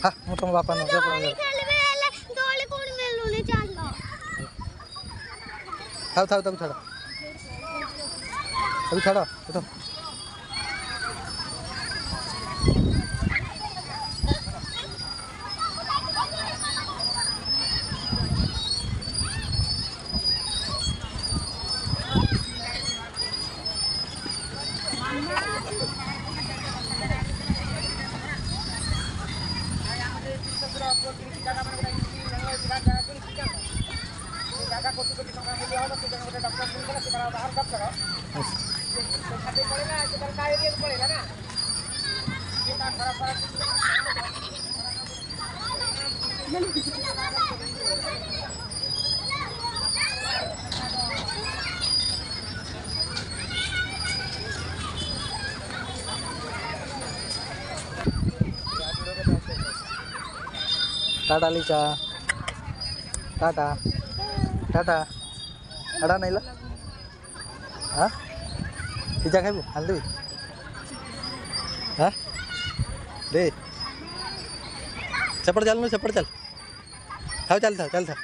हाँ मु तुम बापा नो थाऊ थाऊ तक छाड़ अभी छाड़ उठो टाटा लीचा टाटा टाटा टाटा नहीं ला हाँ पिज्जा खाइबू हाल देवी हाँ दे सेपट चल सेपट चल थाव चल था